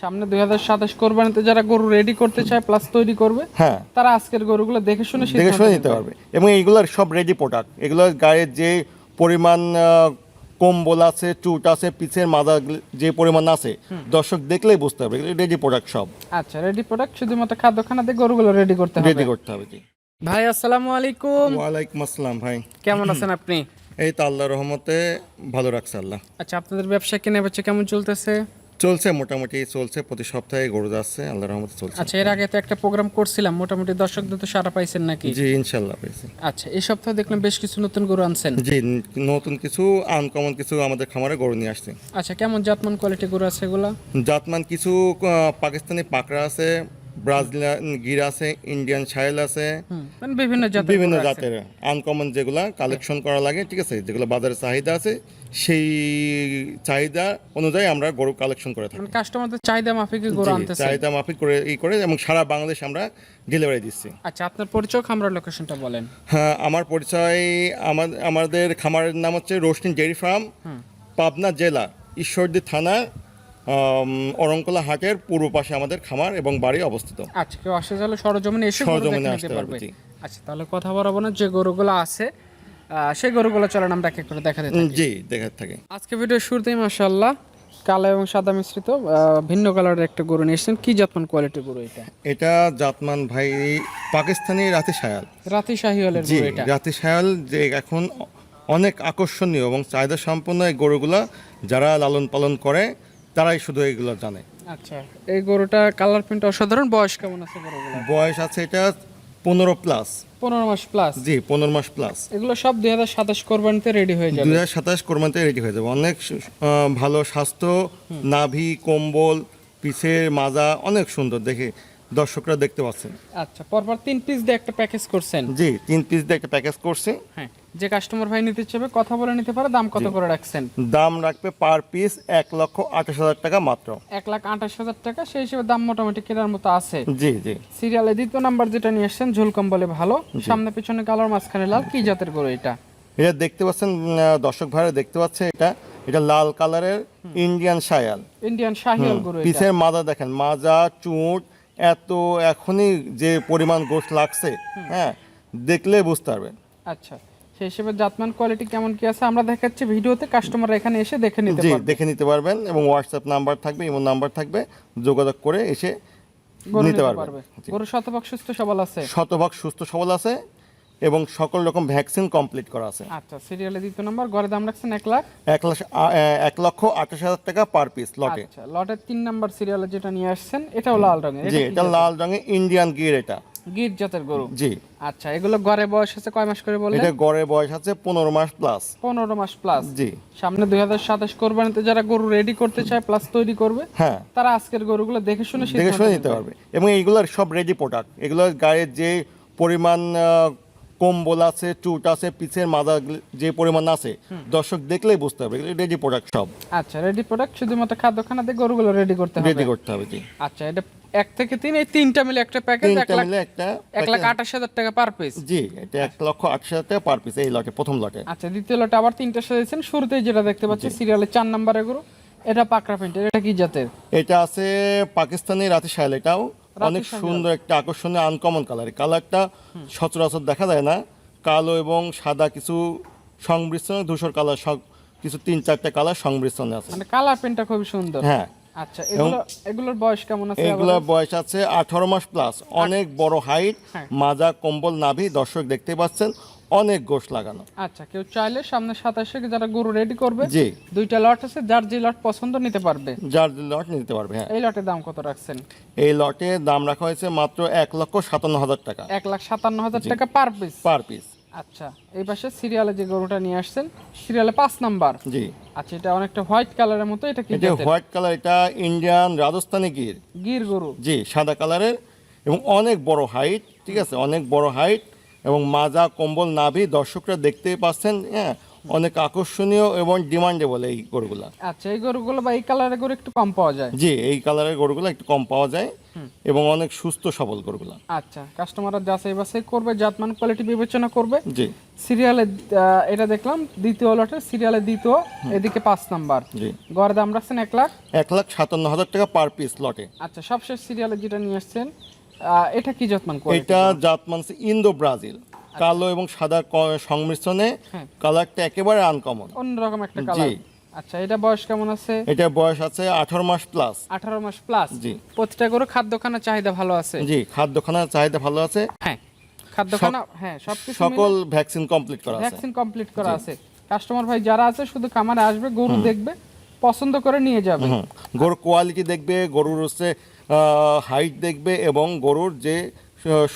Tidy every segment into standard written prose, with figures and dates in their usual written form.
সামনে 2027 কোরবানিতে যারা গরু রেডি করতে চায় প্লাস তৈরি করবে, হ্যাঁ তারা আজকের গরুগুলো দেখে শুনে দেখে সিদ্ধান্ত শুনে নিতে নিতে পারবে। এবং এইগুলোর সব রেডি প্রোডাক্ট, এগুলোর গায়ের যে পরিমাণ কম্বল আছে, চুট আছে, পিছের মাজা যে পরিমাণ আছে, দর্শক দেখলেই বুঝতে পারবে রেডি প্রোডাক্ট সব। আচ্ছা, রেডি প্রোডাক্ট, শুধুমাত্র খাদ্যখানাতে গরুগুলো রেডি করতে হবে। রেডি করতে হবে। জি ভাই আসসালামু আলাইকুম। ওয়ালাইকুম আসসালাম ভাই, কেমন আছেন আপনি? এই তো আল্লাহর রহমতে ভালো রাখছে আল্লাহ। আচ্ছা, আপনাদের ব্যবসা কেনা বেচা কেমন চলতেছে? চলছে, মোটামুটি চলছে, প্রতি সপ্তাহে গরু যাচ্ছে, আল্লাহর রহমতে চলছে। আচ্ছা, এর আগে তো একটা প্রোগ্রাম করছিলাম, মোটামুটি দর্শকদের তো সাড়া পাইছেন নাকি? জি ইনশাল্লাহ পেয়েছি। আচ্ছা, এই সপ্তাহে দেখলাম বেশ কিছু নতুন গরু আনছেন। জি নতুন কিছু আনকমন কিছু আমাদের খামারে গরু নিয়ে আসছে। আচ্ছা, কেমন জাতমান কোয়ালিটি গরু আছে এগুলা? জাতমান কিছু পাকিস্তানি পাকড়া আছে, ব্রাজিলিয়ান গির আছে, ইন্ডিয়ান শাইল আছে, মানে বিভিন্ন জাতের বিভিন্ন গরু আছে। জাতের আনকমন যেগুলা কালেকশন করা লাগে, ঠিক আছে, যেগুলো বাজারে চাহিদা আছে সেই চাহিদা অনুযায়ী আমরা গরু কালেকশন করে থাকি। মানে কাস্টমারদের চাহিদা মাফিকই গরু জি, আনতেছে। চাহিদা মাফিক করে করে এবং সারা বাংলাদেশ আমরা ডেলিভারি দিচ্ছি। আচ্ছা, আপনার পরিচয়, খামার লোকেশনটা বলেন। হ্যাঁ, আমার পরিচয়, আমাদের খামারের নাম হচ্ছে রোশনি ডেইরি ফার্ম, পাবনা জেলা, ঈশ্বরদী থানা, অরংকলা হাটের পূর্ব পাশে আমাদের খামার এবং বাড়ি অবস্থিত। আচ্ছা, কেউ আসে তাহলে সরজমিনে এসে গরু সরজমিনে দেখে আসতে নিতে পারবে, পারবে। জি। আচ্ছা, তাহলে কথা বলবো না, যে গরুগুলো আছে সেই গরুগুলো চলেন আমরা এক এক করে দেখাতে থাকি। জি দেখা থাকে। আজকে ভিডিও শুরুতেই মাশাআল্লাহ কালো এবং সাদা মিশ্রিত ভিন্ন কালারের একটা গরু নিয়ে এসেছেন। কি জাতমান কোয়ালিটির গরু এটা? এটা জাতমান ভাই পাকিস্তানি রাতি শায়াল। রাতি শাহিওয়ালের জি, গরু এটা। রাতি শায়াল যে এখন অনেক আকর্ষণীয় এবং চাহিদা সম্পন্ন এই গরুগুলা যারা লালন পালন করে তারাই শুধু এইগুলো জানে। আচ্ছা, এই গরুটা কালার প্রিন্ট অসাধারণ। বয়স কেমন আছে গরুগুলো? বয়স আছে এটা 15 প্লাস। 15 মাস প্লাস। জি 15 মাস প্লাস। এগুলো সব 2027 কোরবানিতে রেডি হয়ে যাবে। 2027 কোরবানিতে রেডি হয়ে যাবে। অনেক ভালো স্বাস্থ্য, নাভি, কম্বল, পিছের মাজা অনেক সুন্দর, দেখে দর্শকরা দেখতে পাচ্ছেন। আচ্ছা, পরপর 3 পিস দিয়ে একটা প্যাকেজ করছেন। জি 3 পিস দিয়ে একটা প্যাকেজ করছি। হ্যাঁ, যে কাস্টমার ভাই নিতে চাইবে কথা বলে নিতে পারে। দাম কত করে রাখছেন? দাম রাখবে পার পিস 1,28,000 টাকা মাত্র। 1,28,000 টাকা। সেই হিসেবে দাম মোটামুটি কেনার মতো আছে। জি জি। সিরিয়ালে দ্বিতীয় নাম্বার যেটা নিয়ে আসছেন, ঝুলকম বলে ভালো, সামনে পিছনে কালার, মাঝখানে লাল। কি জাতের গরু এটা? এটা দেখতে পাচ্ছেন, দর্শক ভাইরা দেখতে পাচ্ছে, এটা লাল কালারের ইন্ডিয়ান শায়াল। ইন্ডিয়ান শাহিওয়াল গরু এটা। পিছের মাজা দেখেন, মাজা চুট এত এখনই যে পরিমাণ গোশত লাগছে, হ্যাঁ দেখলে বুঝতে পারবেন। আচ্ছা, সেই হিসেবে জাতমান কোয়ালিটি কেমন কি আছে আমরা দেখাচ্ছি ভিডিওতে, কাস্টমার এখানে এসে দেখে নিতে জি পারবে। দেখে নিতে পারবেন এবং হোয়াটসঅ্যাপ নাম্বার থাকবে, ইমো নাম্বার থাকবে, যোগাযোগ করে এসে গরু নিতে নিতে পারবেন। পারবে। গরু শতভাগ সুস্থ সবল আছে। শতভাগ সুস্থ সবল আছে এবং সকল রকম ভ্যাকসিন কমপ্লিট করা আছে। আচ্ছা, সিরিয়ালে দ্বিতীয় নাম্বার, গড়ে দাম রাখছেন 1 লাখ। 1,28,000 টাকা পার পিস লটে। আচ্ছা, লটের 3 নাম্বার সিরিয়ালে যেটা নিয়ে আসছেন এটাও লাল রঙের। জি এটা লাল রঙের ইন্ডিয়ান গির, এটা গির জাতের গরু। জি। আচ্ছা, এগুলো গড়ে বয়স আছে কয় মাস করে বললেন? এটা গড়ে বয়স আছে 15 মাস প্লাস। 15 মাস প্লাস। জি। সামনে 2027 কোরবানিতে যারা গরু রেডি করতে চায় প্লাস তৈরি করবে, হ্যাঁ তারা আজকের গরুগুলো দেখে শুনে দেখে সিদ্ধান্ত শুনে নিতে নিতে পারবে। এবং এইগুলোর সব রেডি প্রোডাক্ট, এগুলোর গায়ের যে পরিমাণ কম্বল আছে, চুট আছে, পিছের মাজা যে পরিমাণ আছে, দর্শক দেখলেই বুঝতে পারবে রেডি প্রোডাক্ট সব। আচ্ছা, রেডি প্রোডাক্ট, শুধুমাত্র খাদ্যখানাতে গরুগুলো রেডি করতে হবে। রেডি করতে হবে। জি। আচ্ছা, এটা 1 থেকে 3 এই তিনটা মিলে একটা প্যাকেজ। 1 তিনটা লাখ, মিলে একটা 1,28,000 টাকা পার পিস। জি এটা 1,28,000 টাকা পার পিস এই লটে, প্রথম লটে। আচ্ছা, দ্বিতীয় লটে আবার 3টা সাজিয়েছেন। শুরুতেই যেটা দেখতে পাচ্ছি সিরিয়ালে 4 নম্বরে গরু, এটা পাকড়া প্রিন্টের। এটা কি জাতের? এটা আছে পাকিস্তানি রাতি শায়াল। এটাও অনেক শায়াল। সুন্দর একটা আকর্ষণীয় আনকমন কালার। কালারটা সচরাচর দেখা যায় না, কালো এবং সাদা কিছু সংমিশ্রণে, ধূসর কালার সব কিছু 3-4টা কালার সংমিশ্রণে আছে। মানে কালার প্রিন্টটা খুবই সুন্দর। হ্যাঁ। আচ্ছা, এগুলোর বয়স কেমন আছে? এইগুলোর বয়স আছে 18 মাস প্লাস। অনেক বড় হাইট, হ্যাঁ। মাজা, কম্বল, নাভি, দর্শক দেখতে পাচ্ছেন, অনেক গোশ লাগানো। আচ্ছা, কেউ চাইলে সামনে 27 যারা গরু রেডি করবে, জি 2টা লট আছে, যার যে লট পছন্দ নিতে পারবে। যার লট নিতে পারবে। হ্যাঁ এই লটের দাম কত রাখছেন? এই লটে দাম রাখা হয়েছে মাত্র 1,57,000 টাকা 1,57,000 টাকা পার পিস। Per piece. আচ্ছা, এই পাশে সিরিয়ালে যে গরুটা নিয়ে আসছেন, সিরিয়ালে 5 নাম্বার। জি আচ্ছা, এটা অনেকটা হোয়াইট কালারের মতো। এটা কি এটা জাতের? হোয়াইট কালার, এটা ইন্ডিয়ান রাজস্থানি গির। গির গরু। জি সাদা কালারের এবং অনেক বড় হাইট, ঠিক আছে, অনেক বড় হাইট এবং মাজা, কম্বল, নাভি, দর্শকরা দেখতেই পাচ্ছেন। হ্যাঁ অনেক আকর্ষণীয় এবং ডিমান্ডেবল এই গরুগুলা। আচ্ছা, এই গরুগুলো বা এই কালারের গরু একটু কম পাওয়া যায়। জি এই কালারের গরুগুলো একটু কম পাওয়া যায়। এবং অনেক সুস্থ সবল গরুগুলো। আচ্ছা, কাস্টমাররা যাচাই বাছাই করবে, জাতমান কোয়ালিটি বিবেচনা করবে। জি সিরিয়ালে এটা দেখলাম দ্বিতীয় লটের সিরিয়ালে দ্বিতীয়, এদিকে 5 নাম্বার। জি। গড় দাম রাখছেন 1,00,000। 1,57,000 টাকা পার পিস লটে। আচ্ছা, সবশেষ সিরিয়ালে যেটা নিয়ে আসছেন এটা কি জাতমান কোয়ালিটি? এটা জাতমানসে ইন্দো ব্রাজিল, কালো এবং সাদা সংমিশ্রণে, হ্যাঁ। কালারটা একেবারে আনকমন, অন্যরকম একটা কালার। আচ্ছা, এটা বয়স কেমন আছে? এটা বয়স আছে 18 মাস প্লাস। 18 মাস প্লাস। জি। প্রতিটা গরু খাদ্যখানা চাহিদা ভালো আছে? জি, খাদ্যখানার চাহিদা ভালো আছে। হ্যাঁ, খাদ্যখানা, হ্যাঁ, সবকিছু সকল ভ্যাকসিন কমপ্লিট করা আছে। ভ্যাকসিন কমপ্লিট করা আছে। কাস্টমার ভাই যারা আছে শুধু খামারে আসবে, গরু দেখবে, পছন্দ করে নিয়ে যাবে। গরুর কোয়ালিটি দেখবে, গরুর হচ্ছে হাইট দেখবে, এবং গরুর যে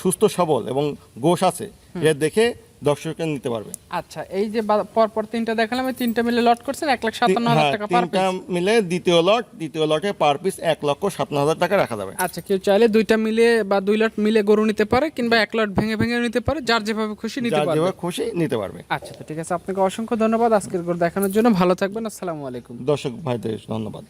সুস্থ সবল এবং গোশ আছে এটা দেখে দর্শকরা নিতে পারবে। আচ্ছা, এই যে পরপর তিনটা দেখালাম, এই তিনটা মিলে লট করছেন 1,57,000 টাকা পার তিনটা পিস। মিলে দ্বিতীয় লটে পার পিস 1,57,000 টাকা রাখা যাবে। আচ্ছা, কেউ চাইলে দুইটা মিলে বা 2 লট মিলে গরু নিতে পারে, কিংবা 1 লট ভেঙে ভেঙে নিতে পারে, যার যেভাবে খুশি নিতে যার পারবে। যেভাবে খুশি নিতে পারবে। আচ্ছা, তো ঠিক আছে, আপনাকে অসংখ্য ধন্যবাদ আজকের গরু দেখানোর জন্য। ভালো থাকবেন, আসসালামু আলাইকুম। দর্শক ভাইদের ধন্যবাদ।